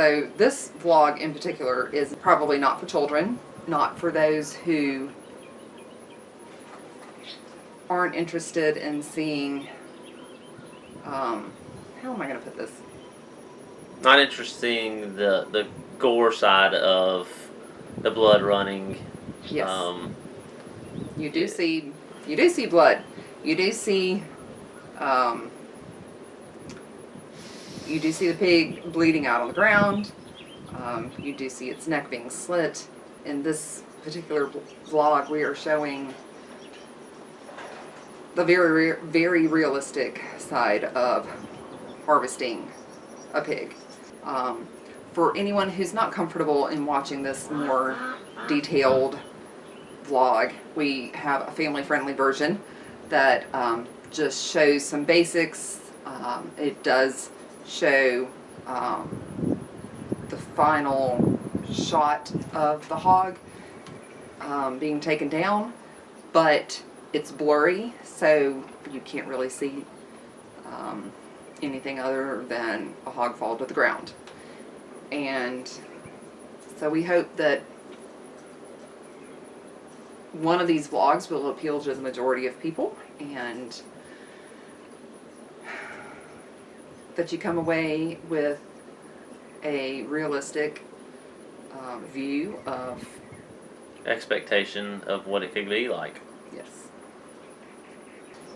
So this vlog in particular is probably not for children, not for those who aren't interested in seeing, how am I going to put this? Not interesting the gore side of the blood running. Yes. You do see blood. You do see the pig bleeding out on the ground. You do see its neck being slit. In this particular vlog, we are showing the very realistic side of harvesting a pig. For anyone who's not comfortable in watching this more detailed vlog, we have a family-friendly version that just shows some basics. It does show the final shot of the hog being taken down, but it's blurry, so you can't really see anything other than a hog fall to the ground. And so we hope that one of these vlogs will appeal to the majority of people, and that you come away with a realistic view of expectation of what it could be like. Yes.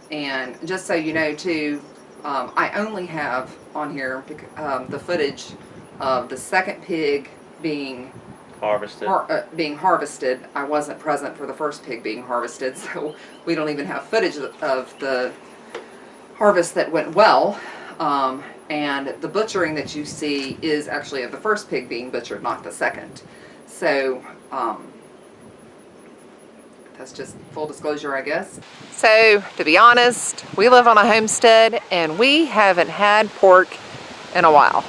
And just so you know too, I only have on here the footage of the second pig being harvested. I wasn't present for the first pig being harvested, so we don't even have footage of the harvest that went well. And the butchering that you see is actually of the first pig being butchered, not the second. So that's just full disclosure, I guess. So, to be honest, we live on a homestead and we haven't had pork in a while.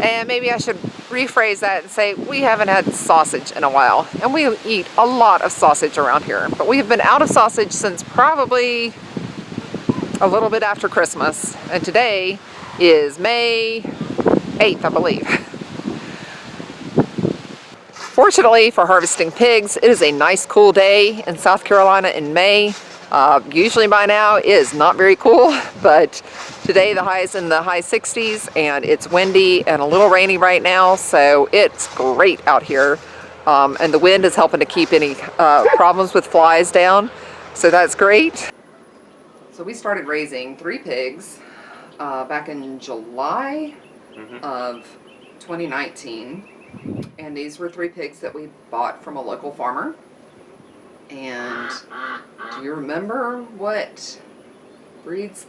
And maybe I should rephrase that and say we haven't had sausage in a while. And we eat a lot of sausage around here. But we have been out of sausage since probably a little bit after Christmas. And today is May 8th, I believe. Fortunately for harvesting pigs, it is a nice cool day in South Carolina in May. Usually by now it is not very cool, but today the high is in the high 60s and it's windy and a little rainy right now, so it's great out here. And the wind is helping to keep any problems with flies down, so that's great. So we started raising 3 pigs back in July of 2019. And these were 3 pigs that we bought from a local farmer. And do you remember what breeds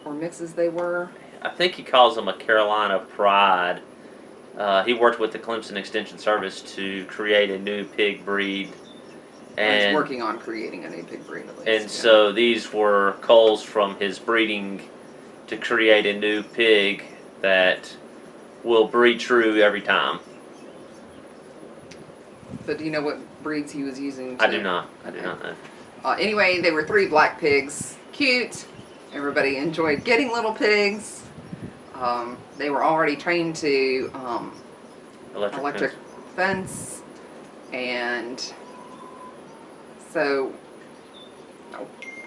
or mixes they were? I think he calls them a Carolina Pride. He worked with the Clemson Extension Service to create a new pig breed. And he's working on creating a new pig breed at least. And so these were culls from his breeding to create a new pig that will breed true every time. But do you know what breeds he was using? I do not. I do not know. Anyway, they were 3 black pigs. Cute. Everybody enjoyed getting little pigs. They were already trained to electric fence. And so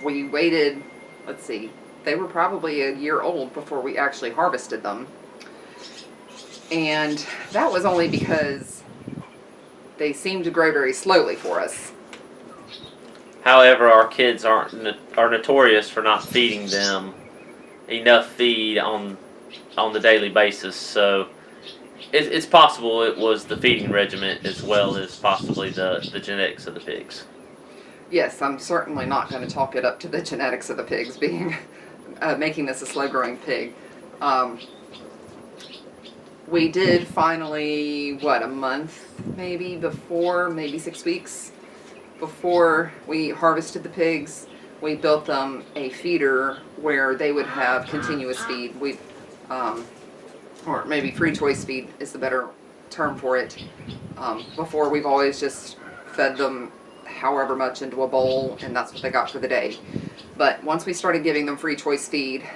we waited, let's see, they were probably a year old before we actually harvested them. And that was only because they seem to grow very slowly for us. However, our kids are notorious for not feeding them enough feed on the daily basis. So it's possible it was the feeding regimen as well as possibly the genetics of the pigs. Yes, I'm certainly not going to chalk it up to the genetics of the pigs being making this a slow-growing pig. We did finally, a month maybe before, maybe 6 weeks before we harvested the pigs, we built them a feeder where they would have continuous feed. Or maybe free choice feed is the better term for it. Before, we've always just fed them however much into a bowl, and that's what they got for the day. But once we started giving them free choice feed,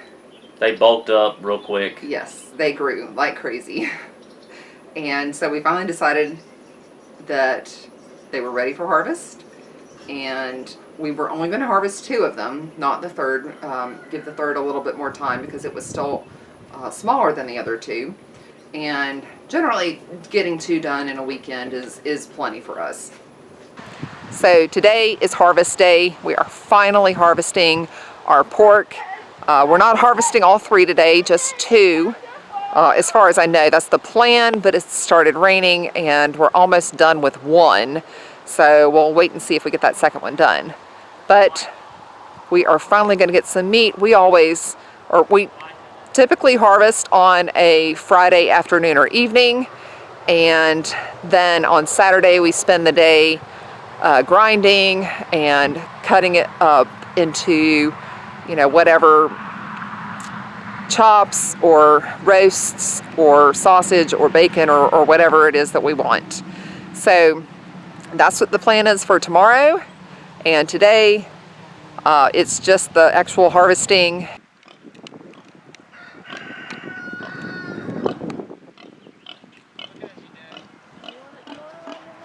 they bulked up real quick. Yes, they grew like crazy. And so we finally decided that they were ready for harvest, and we were only going to harvest 2 of them, not the third. Give the third a little bit more time because it was still smaller than the other 2. And generally, getting 2 done in a weekend is plenty for us. So today is harvest day. We are finally harvesting our pork. We're not harvesting all 3 today, just 2. As far as I know, that's the plan, but it started raining and we're almost done with 1. So we'll wait and see if we get that second one done. But we are finally going to get some meat. We typically harvest on a Friday afternoon or evening, and then on Saturday we spend the day grinding and cutting it up into, whatever chops or roasts or sausage or bacon or whatever it is that we want. So that's what the plan is for tomorrow, and today it's just the actual harvesting.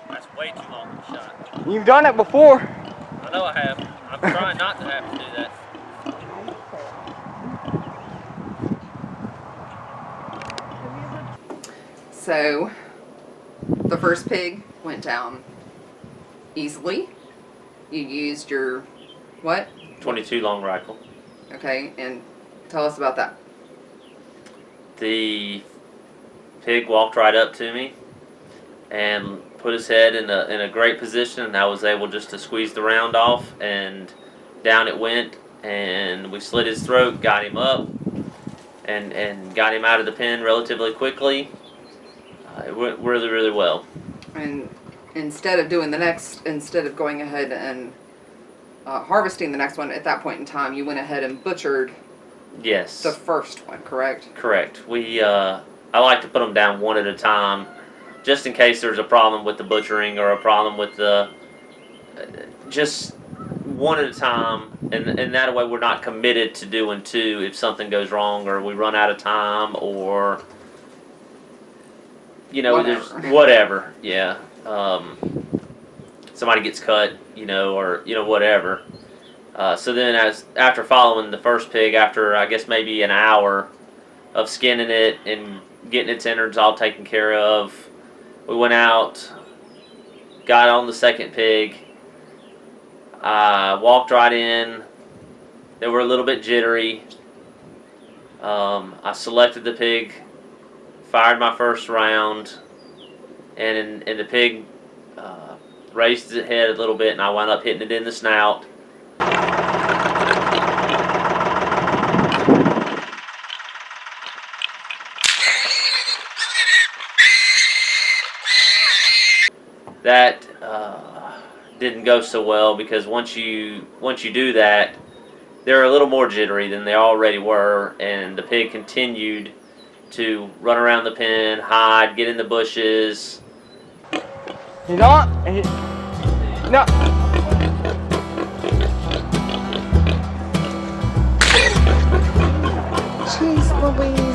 That's way too long of a shot. You've done it before. I know I have. I'm trying not to have to do that. So the first pig went down easily. You used your what? 22 long rifle. Okay, and tell us about that. The pig walked right up to me and put his head in a great position, and I was able just to squeeze the round off, and down it went, and we slit his throat, got him up, and got him out of the pen relatively quickly. It went really, really well. And instead of going ahead and harvesting the next one at that point in time, you went ahead and butchered Yes. the first one, correct? Correct. I like to put them down one at a time, just in case there's a problem with the butchering or a problem with the, just one at a time, and that way we're not committed to doing 2 if something goes wrong or we run out of time or, there's whatever, yeah. Somebody gets cut, or, whatever. So then after following the first pig, after I guess maybe an hour of skinning it and getting its innards all taken care of, we went out, got on the second pig. I walked right in. They were a little bit jittery. I selected the pig, fired my first round, and the pig raised its head a little bit, and I wound up hitting it in the snout. That didn't go so well, because once you do that, they're a little more jittery than they already were, and the pig continued to run around the pen, hide, get in the bushes. He's on. No. Jeez Louise.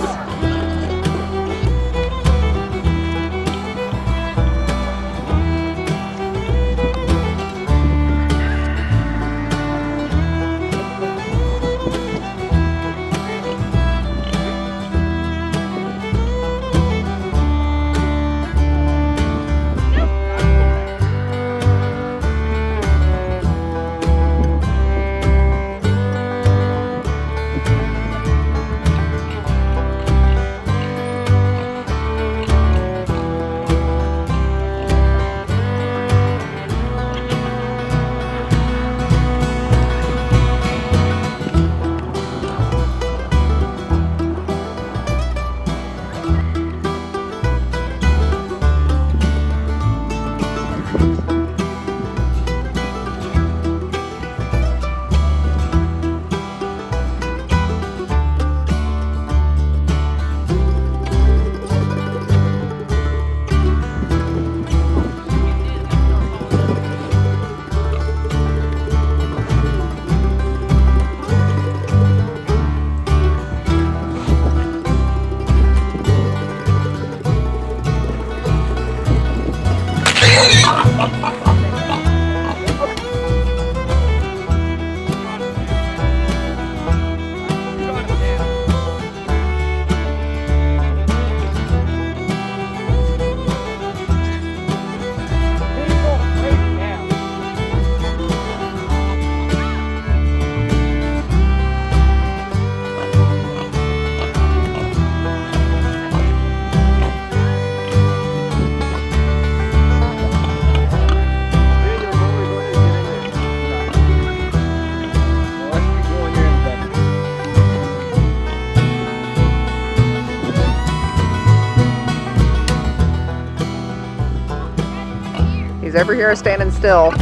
He's over here standing still.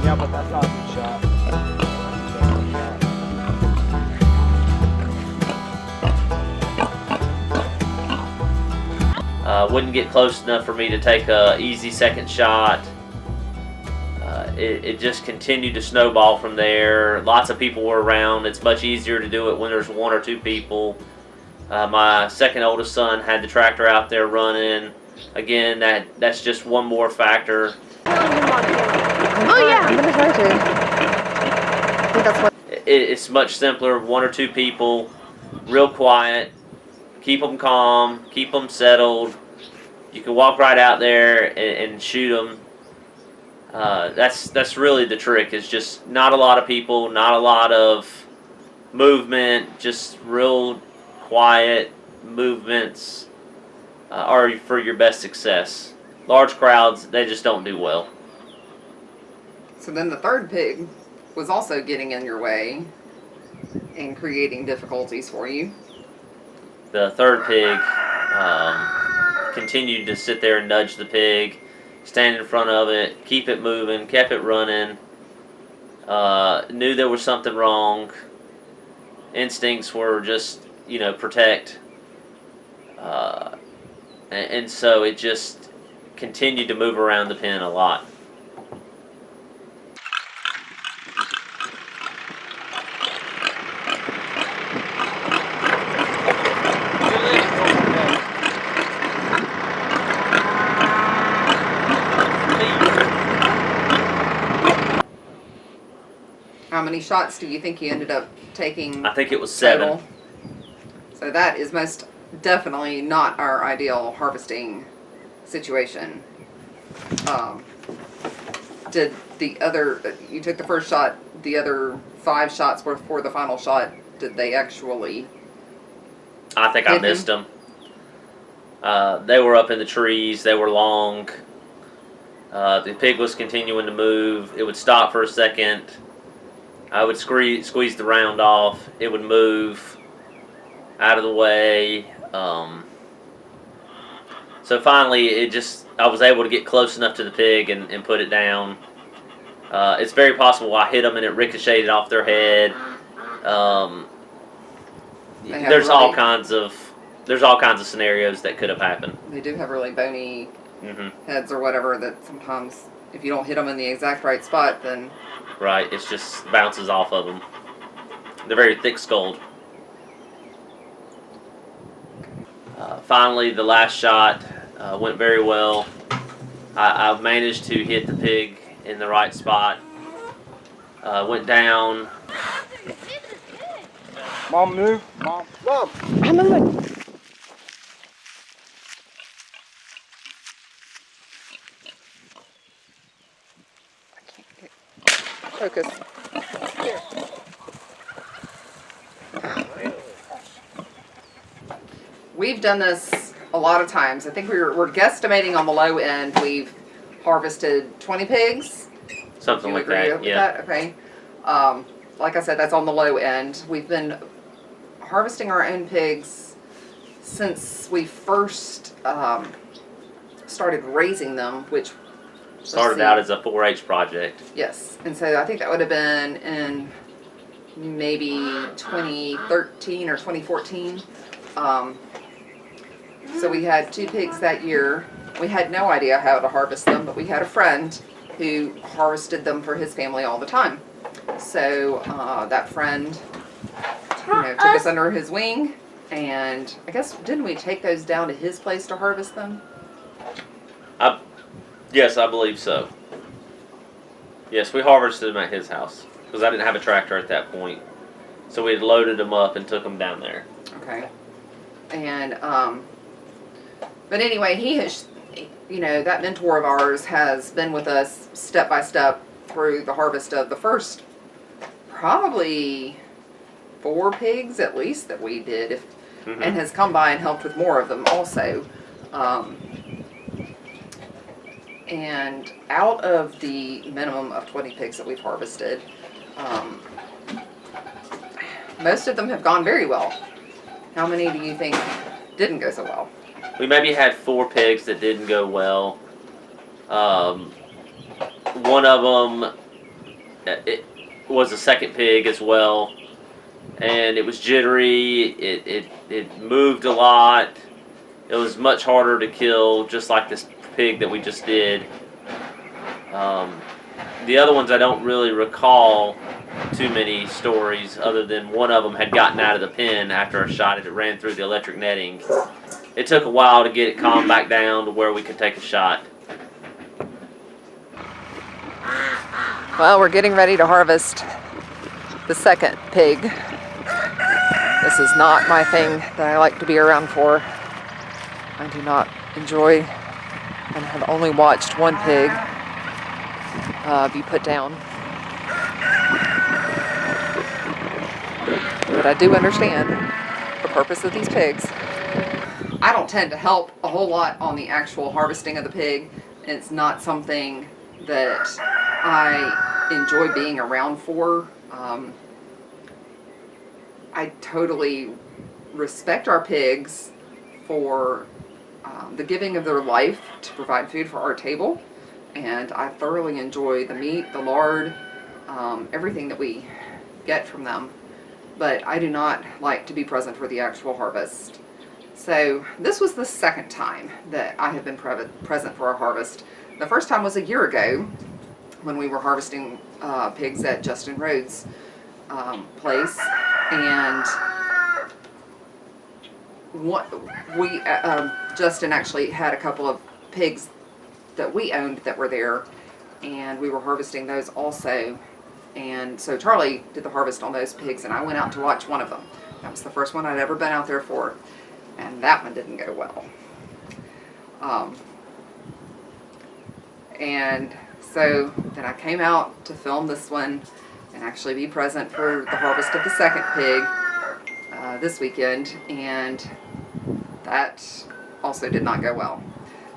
Yeah, but that's not a good shot. Wouldn't get close enough for me to take a easy second shot. It just continued to snowball from there. Lots of people were around. It's much easier to do it when there's 1 or 2 people. My second oldest son had the tractor out there running. Again, that's just one more factor. Oh yeah, I'm gonna try to. I think that's what. It's much simpler. 1 or 2 people, real quiet. Keep them calm. Keep them settled. You can walk right out there and shoot them. That's really the trick. Is just not a lot of people, not a lot of movement, just real quiet movements are for your best success. Large crowds, they just don't do well. So then the third pig was also getting in your way and creating difficulties for you. The third pig continued to sit there and nudge the pig, stand in front of it, keep it moving, kept it running. Knew there was something wrong. Instincts were just, protect. And so it just continued to move around the pen a lot. How many shots do you think you ended up taking? I think it was 7. Total? So that is most definitely not our ideal harvesting situation. Did the other, you took the first shot, the other 5 shots were for the final shot, did they actually? I think I missed them. They were up in the trees, they were long. The pig was continuing to move. It would stop for a second. I would squeeze the round off. It would move out of the way. So finally, I was able to get close enough to the pig and put it down. It's very possible I hit them and it ricocheted off their head. There's all kinds of scenarios that could have happened. They do have really bony heads or whatever that sometimes, if you don't hit them in the exact right spot, then... Right, it just bounces off of them. They're very thick-skulled. Finally, the last shot went very well. I managed to hit the pig in the right spot. Went down. Mom, move. Mom. Mom. I'm in Focus. Here. We've done this a lot of times. I think we're guesstimating on the low end. We've harvested 20 pigs. Something like that. Yeah. Okay. Like I said, that's on the low end. We've been harvesting our own pigs since we first started raising them, which started out as a 4-H project. Yes, and so I think that would have been in maybe 2013 or 2014. So we had 2 pigs that year. We had no idea how to harvest them, but we had a friend who harvested them for his family all the time. So that friend, took us under his wing, and I guess, didn't we take those down to his place to harvest them? Yes, I believe so. Yes, we harvested them at his house because I didn't have a tractor at that point. So we had loaded them up and took them down there. Okay. And, but anyway, he has, that mentor of ours has been with us step by step through the harvest of the first probably 4 pigs at least that we did, and has come by and helped with more of them also. And out of the minimum of 20 pigs that we've harvested, most of them have gone very well. How many do you think didn't go so well? We maybe had 4 pigs that didn't go well. one of them, it was a second pig as well, and it was jittery. It moved a lot. It was much harder to kill, just like this pig that we just did. The other ones I don't really recall too many stories, other than one of them had gotten out of the pen after I shot it. It ran through the electric netting. It took a while to get it calmed back down to where we could take a shot. Well, we're getting ready to harvest the second pig. This is not my thing that I like to be around for. I do not enjoy and have only watched one pig be put down. But I do understand the purpose of these pigs. I don't tend to help a whole lot on the actual harvesting of the pig. It's not something that I enjoy being around for. I totally respect our pigs for the giving of their life to provide food for our table, and I thoroughly enjoy the meat, the lard, everything that we get from them, but I do not like to be present for the actual harvest. So this was the second time that I have been present for a harvest. The first time was a year ago when we were harvesting pigs at Justin Rhodes' place, and Justin actually had a couple of pigs that we owned that were there, and we were harvesting those also. And so Charlie did the harvest on those pigs, and I went out to watch one of them. That was the first one I'd ever been out there for, and that one didn't go well. And so then I came out to film this one and actually be present for the harvest of the second pig this weekend, and that also did not go well.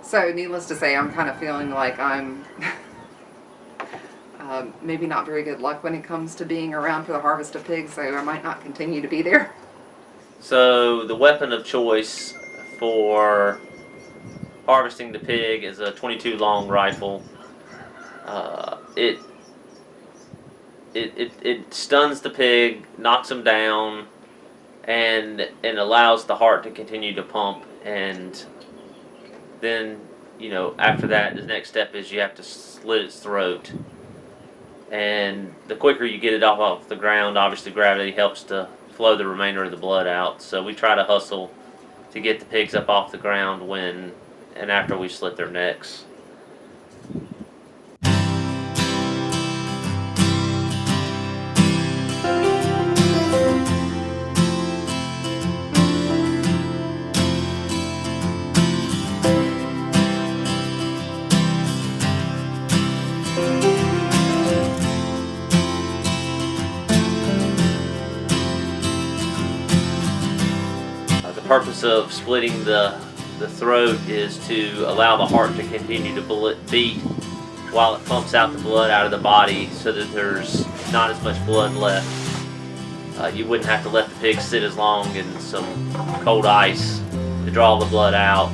So needless to say, I'm kind of feeling like I'm maybe not very good luck when it comes to being around for the harvest of pigs, so I might not continue to be there. So the weapon of choice for harvesting the pig is a .22 long rifle. It stuns the pig, knocks him down, and allows the heart to continue to pump. And then, you know, after that, the next step is you have to slit its throat. And the quicker you get it off the ground, obviously gravity helps to flow the remainder of the blood out. So we try to hustle to get the pigs up off the ground when and after we slit their necks. The purpose of splitting the throat is to allow the heart to continue to beat while it pumps out the blood out of the body, so that there's not as much blood left. You wouldn't have to let the pig sit as long in some cold ice to draw the blood out.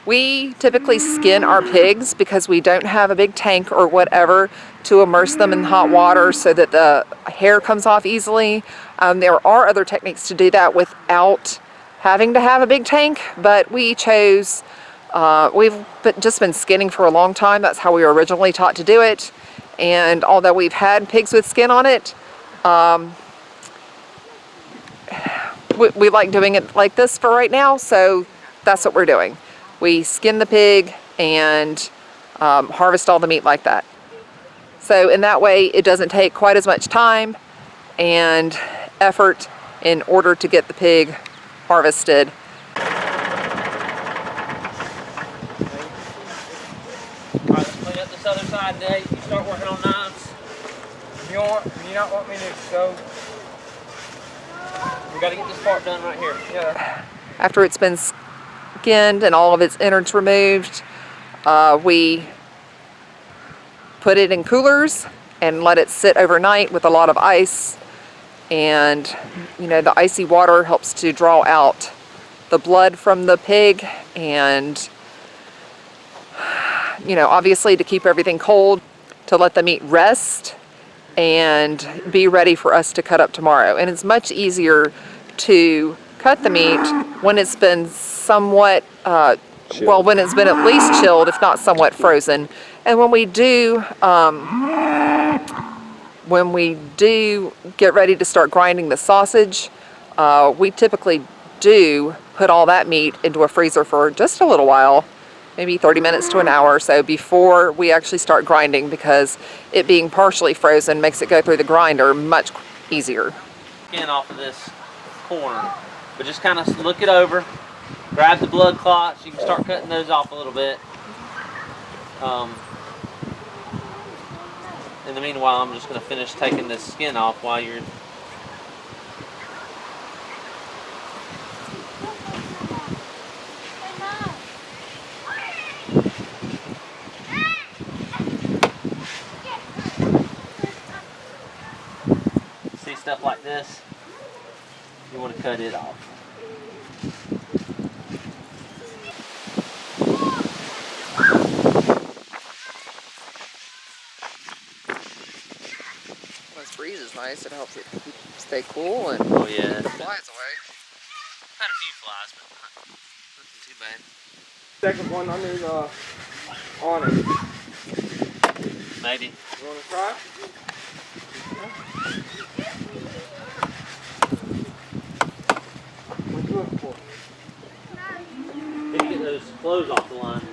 We typically skin our pigs because we don't have a big tank or whatever to immerse them in hot water so that the hair comes off easily. There are other techniques to do that without having to have a big tank, but we chose, just been skinning for a long time. That's how we were originally taught to do it. And although we've had pigs with skin on it, we like doing it like this for right now, so that's what we're doing. We skin the pig and harvest all the meat like that. So in that way, it doesn't take quite as much time and effort in order to get the pig harvested. Alright, let's clean up this other side, Dave. You start working on knives. You not want me to go? We gotta get this part done right here. Yeah. After it's been skinned and all of its innards removed, we put it in coolers and let it sit overnight with a lot of ice. And the icy water helps to draw out the blood from the pig, and obviously to keep everything cold, to let the meat rest and be ready for us to cut up tomorrow. And it's much easier to cut the meat when it's been somewhat when it's been at least chilled, if not somewhat frozen. And when we do get ready to start grinding the sausage, we typically do put all that meat into a freezer for just a little while, maybe 30 minutes to an hour or so before we actually start grinding, because it being partially frozen makes it go through the grinder much easier. Skin off of this corner, but just kind of look it over, grab the blood clots. You can start cutting those off a little bit. In the meanwhile, I'm just going to finish taking this skin off while you're... See stuff like this? You want to cut it off. This breeze is nice. It helps it stay cool and Oh yeah. flies away. Had a few flies, but nothing too bad. Second one under the awning. Maybe. You want to try? What you looking for? Need to get those clothes off the line.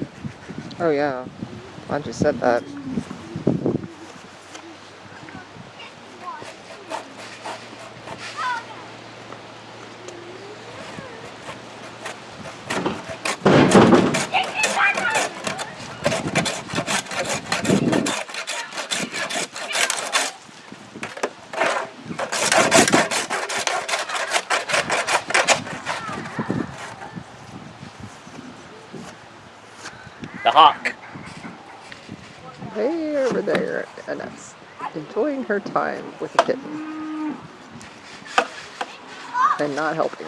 Oh yeah, I just said that. The hawk. Way over there, and that's enjoying her time with the kitten and not helping.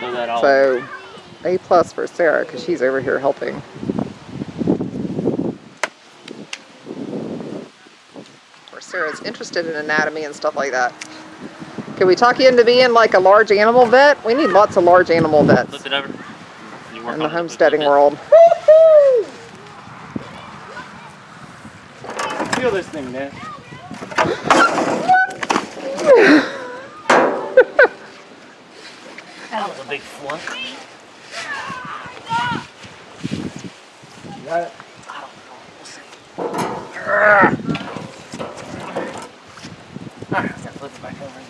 Throw that all. So A+ for Sarah, because she's over here helping. Or Sarah's interested in anatomy and stuff like that. Can we talk you into being like a large animal vet? We need lots of large animal vets Flip it over. You work in the on it, homesteading flip it. world. Feel this thing, man. That was a big flunk. You got it? Alright, gotta flip it back over again.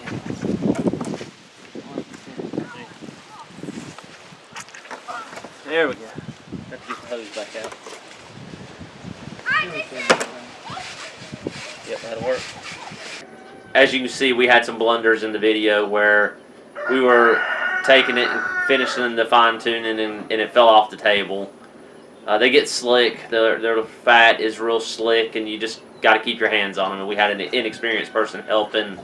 There we go. Have to get the hose back out. Yep, that'll work. As you can see, we had some blunders in the video where we were taking it and finishing the fine tuning, and it fell off the table. They get slick. Their fat is real slick, and you just got to keep your hands on them. And we had an inexperienced person helping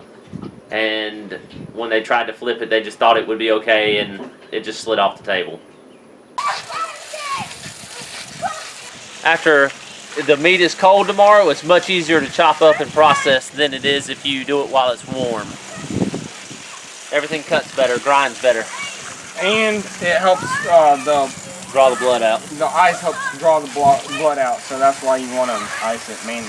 and when they tried to flip it, they just thought it would be okay, and it just slid off the table. After the meat is cold tomorrow, it's much easier to chop up and process than it is if you do it while it's warm. Everything cuts better, grinds better. And it helps Draw the blood out. the ice helps draw the blood out, so that's why you want to ice it mainly.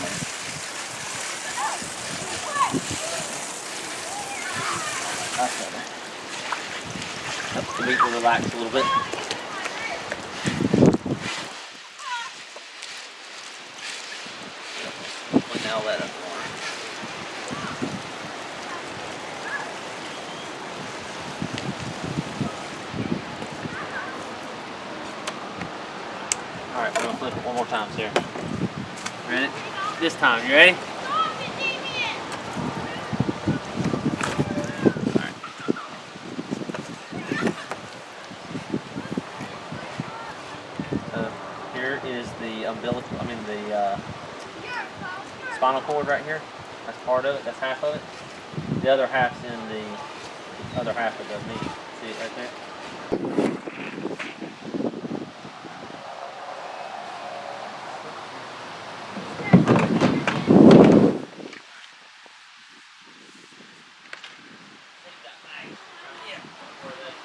That's better. Helps the meat to relax a little bit. Clean all that up more. Alright, we're gonna flip it one more time, Sarah. Ready? This time, you ready? Alright. Here is the umbilical, the spinal cord right here. That's part of it, that's half of it. The other half's in the other half of the meat. See it right there?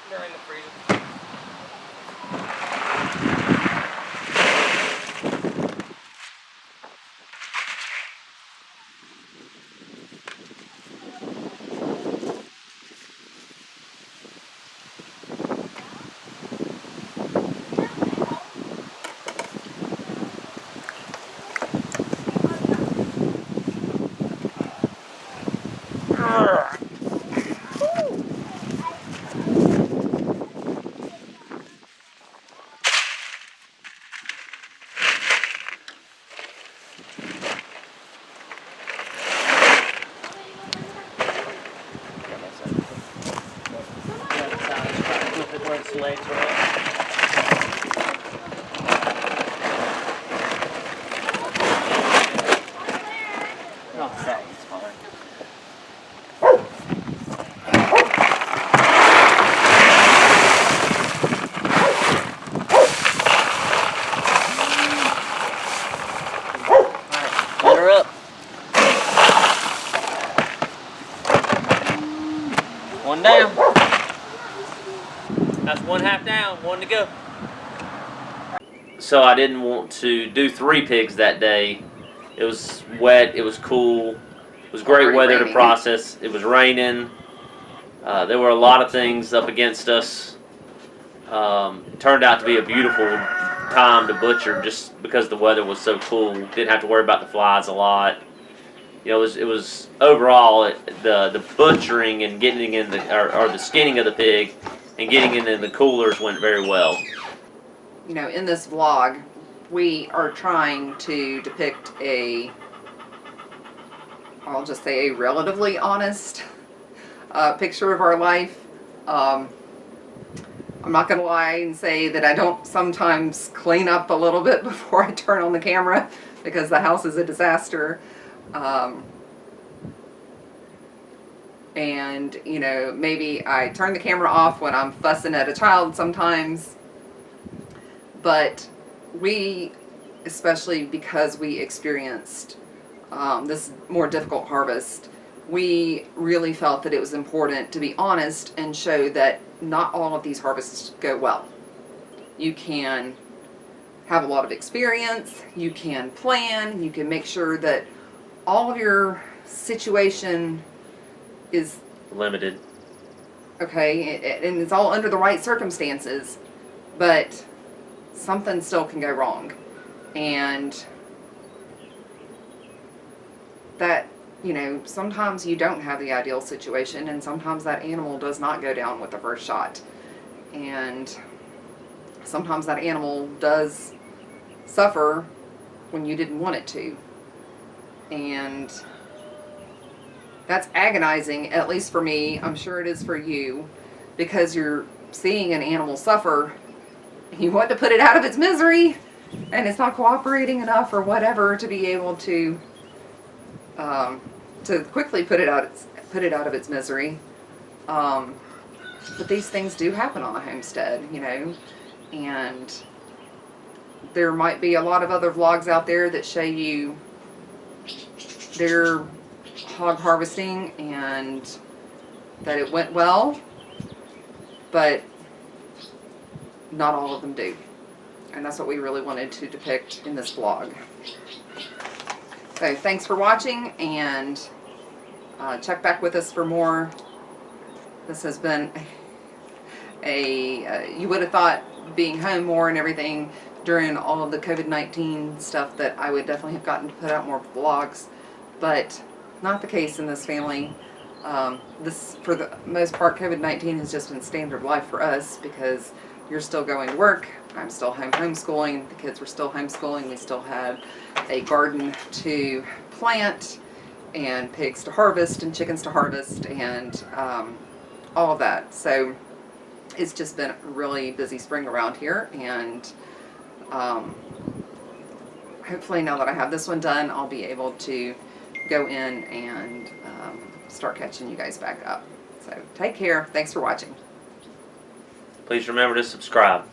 They're in the freezer. Legs are up. Oh, that one's fine. Alright, let her up. One down. That's one half down, one to go. So I didn't want to do 3 pigs that day. It was wet, it was cool, it was great Already weather raining. to process. It was raining. There were a lot of things up against us. Turned out to be a beautiful time to butcher just because the weather was so cool. Didn't have to worry about the flies a lot. You know, it was overall the butchering and getting in or the skinning of the pig and getting it in the coolers went very well. You know, in this vlog, we are trying to depict I'll just say a relatively honest picture of our life. I'm not going to lie and say that I don't sometimes clean up a little bit before I turn on the camera because the house is a disaster. And, you know, maybe I turn the camera off when I'm fussing at a child sometimes. But we, especially because we experienced this more difficult harvest, we really felt that it was important to be honest and show that not all of these harvests go well. You can have a lot of experience, you can plan, you can make sure that all of your situation is Limited. okay, and it's all under the right circumstances, but something still can go wrong. And that, you know, sometimes you don't have the ideal situation, and sometimes that animal does not go down with the first shot. And sometimes that animal does suffer when you didn't want it to. And that's agonizing, at least for me. I'm sure it is for you, because you're seeing an animal suffer. You want to put it out of its misery, and it's not cooperating enough or whatever to be able to quickly put it out put it out of its misery. But these things do happen on a homestead, you know, and there might be a lot of other vlogs out there that show you their hog harvesting and that it went well, but not all of them do. And that's what we really wanted to depict in this vlog. So thanks for watching, and check back with us for more. This has been you would have thought, being home more and everything during all of the COVID-19 stuff, that I would definitely have gotten to put out more vlogs, but not the case in this family. This, for the most part, COVID-19 has just been standard life for us, because you're still going to work, I'm still home homeschooling, the kids were still homeschooling, we still had a garden to plant, and pigs to harvest, and chickens to harvest, and all of that. So it's just been a really busy spring around here, and hopefully now that I have this one done, I'll be able to go in and start catching you guys back up. So take care. Thanks for watching. Please remember to subscribe.